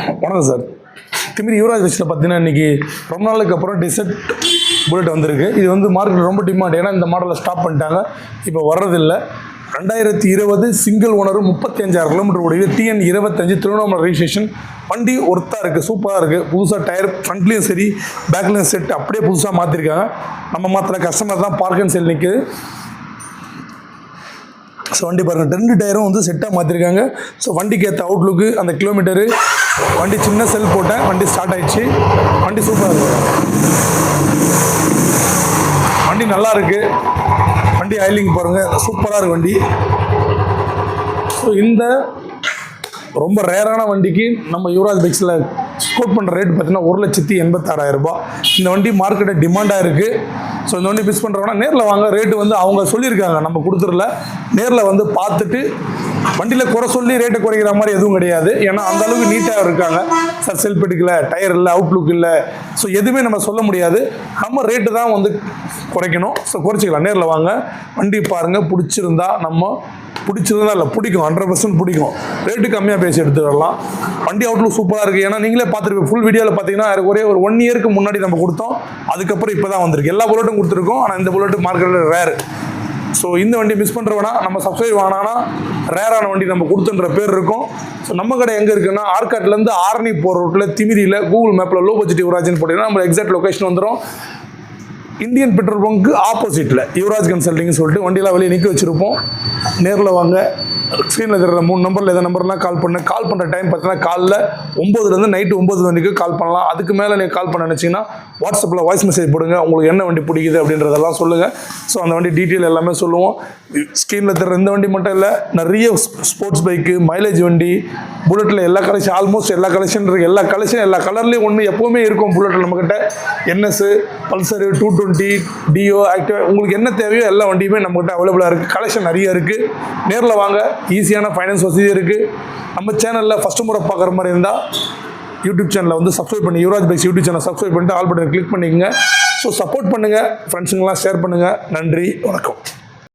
வணக்கம் சார். திமிரி யுவராஜ் பைக்ஸில் பார்த்தீங்கன்னா இன்றைக்கி ரொம்ப நாளுக்கு அப்புறம் டெசர்ட் புல்லட் வந்திருக்கு. இது வந்து மார்க்கெட் ரொம்ப டிமாண்ட். ஏன்னா இந்த மாடலை ஸ்டாப் பண்ணிட்டாங்க, இப்போ வர்றதில்லை. 2020 சிங்கிள் ஓனர் 35,000 கிலோமீட்டர் ஓடிது. TN 25 Tiruvannamalai registration. வண்டி ஒர்த்தாக இருக்குது, சூப்பராக இருக்குது. புதுசாக டயர் ஃப்ரண்ட்லேயும் சரி பேக்லேயும் செட் அப்படியே புதுசாக மாற்றிருக்காங்க. நம்ம மாத்திர கஸ்டமர் தான் பார்க் அண்ட் செல் நிற்குது. ஸோ வண்டி பாருங்கள், 2 டயரும் வந்து செட்டாக மாற்றிருக்காங்க. ஸோ வண்டிக்கு ஏற்ற அவுட்லுக்கு அந்த கிலோமீட்டரு வண்டி சின்ன செல் போட்டேன், வண்டி ஸ்டார்ட் ஆகிடுச்சு. வண்டி சூப்பராக இருக்குது, வண்டி நல்லா இருக்குது. வண்டி ஆயிலிங் பாருங்கள், சூப்பராக இருக்குது வண்டி. ஸோ இந்த ரொம்ப ரேரான வண்டிக்கு நம்ம யுவராஜ் பைக்ஸில் ஸ்கோட் பண்ணுற ரேட் பார்த்தீங்கன்னா 1,86,000 ரூபாய். இந்த வண்டி மார்க்கெட்டை டிமாண்டாக இருக்குது. ஸோ இந்த வண்டி மிஸ் பண்ணுறவங்கன்னா நேரில் வாங்க. ரேட்டு வந்து அவங்க சொல்லியிருக்காங்க, நம்ம கொடுத்துடல. நேரில் வந்து பார்த்துட்டு வண்டியில் குறை சொல்லி ரேட்டை குறைக்கிற மாதிரி எதுவும் கிடையாது. ஏன்னா அந்த அளவுக்கு நீட்டாக இருக்காங்க. சார் செல்ஃப் எடுக்கல, டயர் இல்லை, அவுட்லுக் இல்லை, ஸோ எதுவுமே நம்ம சொல்ல முடியாது. நம்ம ரேட்டு தான் வந்து குறைக்கணும். ஸோ குறைச்சிக்கலாம், நேரில் வாங்க. வண்டி பாருங்கள், பிடிச்சிருந்தா இல்லை பிடிக்கும், 100% பிடிக்கும். ரேட்டு கம்மியாக பேசி எடுத்து வரலாம். வண்டி அவுட்லுக் சூப்பராக இருக்குது. ஏன்னா நீங்களே பார்த்துருப்பீங்க, ஃபுல் வீடியோவில் பார்த்தீங்கன்னா ஒரே ஒரு 1 இயருக்கு முன்னாடி நம்ம கொடுத்தோம். அதுக்கப்புறம் இப்போ தான் வந்திருக்கு. எல்லா புல்லட்டும் கொடுத்துருக்கோம், ஆனால் இந்த புல்லட்டு மார்க்கெட்டில் ரேர். ஸோ இந்த வண்டி மிஸ் பண்ணுறவனா நம்ம சப்ஸ்கிரைப் ஆனானா ரேரான வண்டி நம்ம கொடுத்துன்ற பேர் இருக்கும். ஸோ நம்ம கடை எங்கே இருக்குன்னா ஆர்காட்லேருந்து ஆரணி போகிற ரோட்டில் திமிரியில் கூகுள் மேப்பில் லோ பட்ஜெட் யுவராஜ்னு போட்டிங்கன்னா நம்ம எக்ஸாக்ட் லொக்கேஷன் வந்துடும். இந்தியன் பெட்ரோல் பங்க்கு ஆப்போசிட்டில் யுவராஜ் கன்சல்டிங்னு சொல்லிட்டு வண்டியெலாம் வெளியே நிற்க வச்சுருப்போம். நேரில் வாங்க. ஸ்க்ரீனில் இருக்கிற 3 நம்பரில் எந்த நம்பர்லாம் கால் பண்ணுற டைம் பார்த்தீங்கன்னா காலைல 9லேருந்து நைட்டு 9 வரைக்கும் கால் பண்ணலாம். அதுக்கு மேலே நீங்கள் கால் பண்ண நினச்சிங்கன்னா வாட்ஸ்அப்பில் வாய்ஸ் மெசேஜ் போடுங்க. உங்களுக்கு என்ன வண்டி பிடிக்குது அப்படின்றதெல்லாம் சொல்லுங்கள். ஸோ அந்த வண்டி டீட்டெயில் எல்லாமே சொல்லுவோம். ஸ்க்ரீனில் தர இந்த வண்டி மட்டும் இல்லை, நிறைய ஸ்போர்ட்ஸ் பைக்கு, மைலேஜ் வண்டி, புல்லட்டில் எல்லா கலெக்ஷன், ஆல்மோஸ்ட் எல்லா கலெக்ஷன் இருக்குது. எல்லா கலெக்ஷன் எல்லா கலர்லேயும் ஒன்று எப்போவுமே இருக்கும் புல்லட்டில் நம்மக்கிட்ட. NS, பல்சரு, 220, டியோ, ஆக்டிவா, உங்களுக்கு என்ன தேவையோ எல்லா வண்டியுமே நம்மகிட்ட அவைலபிளாக இருக்குது. கலெக்ஷன் நிறைய இருக்குது. நேரில் வாங்க. ஈஸியான ஃபைனான்ஸ் வசதி இருக்குது. நம்ம சேனலில் ஃபஸ்ட்டு முறை பார்க்குற மாதிரி இருந்தால் யூடியூப் சேனலை வந்து சப்ஸ்கிரைப் பண்ணி Yuvraj bikes YouTube channel subscribe பண்ணிட்டு ஆல் பட்டன் கிளிக் பண்ணிக்கங்க. ஸோ சப்போர்ட் பண்ணுங்கள், ஃப்ரெண்ட்ஸுங்கெல்லாம் ஷேர் பண்ணுங்கள். நன்றி, வணக்கம்.